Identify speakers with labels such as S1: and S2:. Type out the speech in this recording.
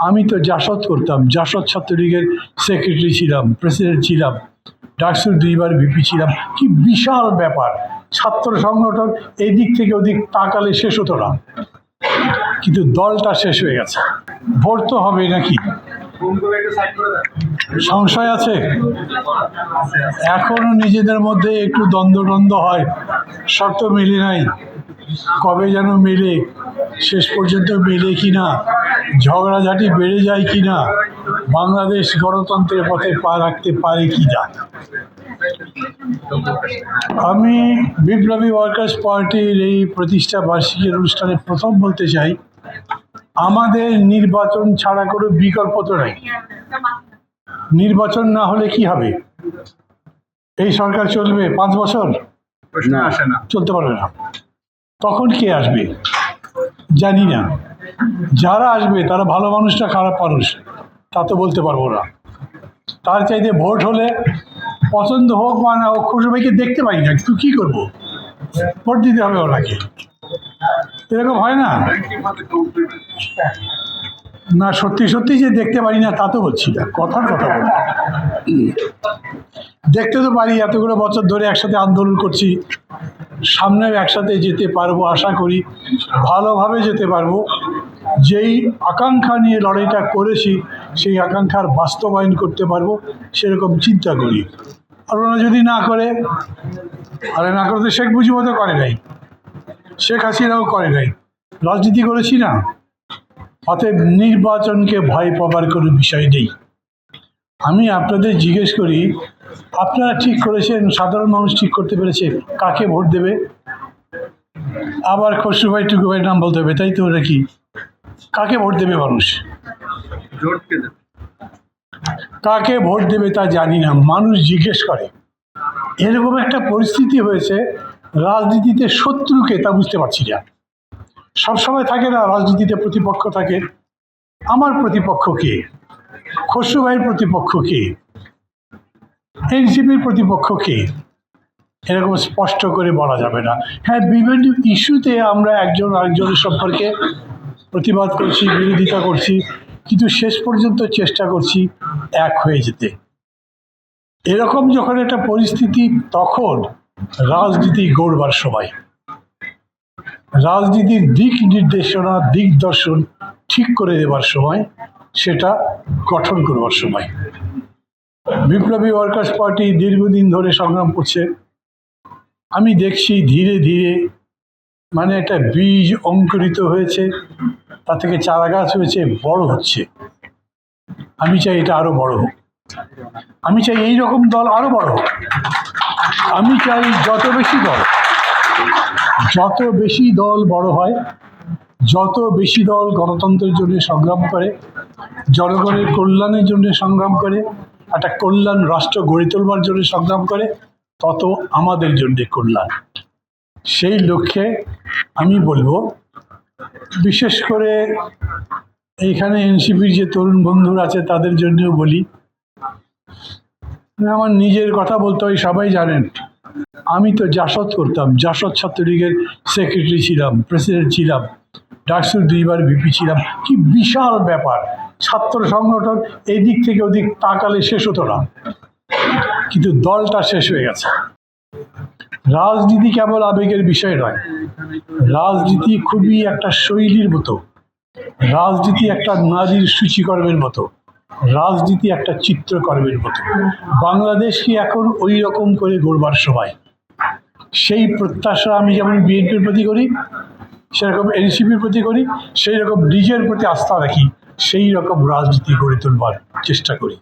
S1: আমি তো জাসদ করতাম, জাসদ ছাত্রলীগের সেক্রেটারি ছিলাম, প্রেসিডেন্ট ছিলাম, ডাকসুর 2বার ভিপি ছিলাম। কি বিশাল ব্যাপার! ছাত্র সংগঠন এদিক থেকে ওদিক তাকালে শেষ হতো না, কিন্তু দলটা শেষ হয়ে গেছে। ভোট তো হবে নাকি, সংশয় আছে এখনো, নিজেদের মধ্যে একটু দ্বন্দ্ব হয়, শর্ত মেলে নাই, কবে যেন মেলে, শেষ পর্যন্ত মেলে কিনা, ঝগড়াঝাটি বেড়ে যায় কিনা, বাংলাদেশ গণতন্ত্রের পথে পা রাখতে পারে কিনা। আমি বিপ্লবী ওয়ার্কার্স পার্টির এই প্রতিষ্ঠা বার্ষিকীর অনুষ্ঠানে প্রথম বলতে চাই, আমাদের নির্বাচন ছাড়া কোনো বিকল্প তো নেই। নির্বাচন না হলে কি হবে? এই সরকার চলবে 5 বছর? চলতে পারবে না। তখন কে আসবে জানি না। যারা আসবে তারা ভালো মানুষটা খারাপ মানুষ তা তো বলতে পারবো না। তার চাইতে ভোট হলে, পছন্দ হোক বা না হোক, খুশবাইকে দেখতে পাই না, কিন্তু কী করবো, ভোট দিতে হবে ওনাকে। এরকম হয় না? না, সত্যি যে দেখতে পারি না তা তো বলছি না, কথার কথা বলি। দেখতে তো পারি, এতগুলো বছর ধরে একসাথে আন্দোলন করছি, সামনেও একসাথে যেতে পারবো আশা করি, ভালোভাবে যেতে পারবো। যেই আকাঙ্ক্ষা নিয়ে লড়াইটা করেছি সেই আকাঙ্ক্ষার বাস্তবায়ন করতে পারবো সেরকম চিন্তা করি। আর ওরা যদি না করে, আরে না করতে শেখ মুজিবও তো করে নাই, শেখ হাসিনাও করে নাই, রাজনীতি করেছি না। অতএব নির্বাচনকে ভয় পাবার কোনো বিষয় নেই। আমি আপনাদের জিজ্ঞেস করি, আপনারা ঠিক করেছেন, সাধারণ মানুষ ঠিক করতে পেরেছে কাকে ভোট দেবে? আবার খসরু ভাই টুকু ভাইয়ের নাম বলতে হবে, তাই তো? ওরা কি, কাকে ভোট দেবে মানুষ? কাকে ভোট দেবে তা জানি না, মানুষ জিজ্ঞেস করে। এরকম একটা পরিস্থিতি হয়েছে, রাজনীতিতে শত্রুকে তা বুঝতে পারছি না। সবসময় থাকে না রাজনীতিতে প্রতিপক্ষ থাকে। আমার প্রতিপক্ষ কে? খসরু ভাইয়ের প্রতিপক্ষ কে? এনসিপির প্রতিপক্ষ কে? এরকম স্পষ্ট করে বলা যাবে না। হ্যাঁ, বিভিন্ন ইস্যুতে আমরা একজন আরেকজনের সম্পর্কে প্রতিবাদ করছি, বিরোধিতা করছি, কিন্তু শেষ পর্যন্ত চেষ্টা করছি এক হয়ে যেতে। এরকম যখন একটা পরিস্থিতি, তখন রাজনীতি গড়বার সময়, রাজনীতির দিক নির্দেশনা, দিক দর্শন ঠিক করে দেবার সময়, সেটা গঠন করবার সময়। বিপ্লবী ওয়ার্কার্স পার্টি দীর্ঘদিন ধরে সংগ্রাম করছে। আমি দেখছি ধীরে ধীরে মানে একটা বীজ অঙ্কুরিত হয়েছে, তা থেকে চারা গাছ হয়েছে, বড় হচ্ছে। আমি চাই এটা আরো বড় হোক। আমি চাই এই রকম দল আরো বড় হোক। আমি চাই যত বেশি দল বড় হয়, যত বেশি দল গণতন্ত্রের জন্য সংগ্রাম করে, জনগণের কল্যাণের জন্য সংগ্রাম করে, একটা কল্যাণ রাষ্ট্র গড়ে তোলবার জন্য সংগ্রাম করে, তত আমাদের জন্য কল্যাণ। সেই লক্ষ্যে আমি বলবো, বিশেষ করে এইখানে এনসিপির যে তরুণ বন্ধুরা আছে তাদের জন্যও বলি, আমার নিজের কথা বলতে হয়, সবাই জানেন আমি তো জাসদ করতাম, জাসদ ছাত্রলীগের সেক্রেটারি ছিলাম, প্রেসিডেন্ট ছিলাম, ডাকসুর 2বার ভিপি ছিলাম। কি বিশাল ব্যাপার! ছাত্র সংগঠন এদিক থেকে ওদিক তাকালে শেষ হতো না, কিন্তু দলটা শেষ হয়ে গেছে। রাজনীতি কেবল আবেগের বিষয় নয়, রাজনীতি খুবই একটা শৈলীর মতো, রাজনীতি একটা নারীর সূচিকর্মের মতো, রাজনীতি একটা চিত্রকর্মের মতো। বাংলাদেশ কি এখন ওই রকম করে গড়বার সময়। সেই প্রত্যাশা আমি যেমন বিএনপির প্রতি করি, সেরকম এনসিপির প্রতি করি, সেই রকম নিজের প্রতি আস্থা রাখি, সেই রকম রাজনীতি গড়ে তোলবার চেষ্টা করি।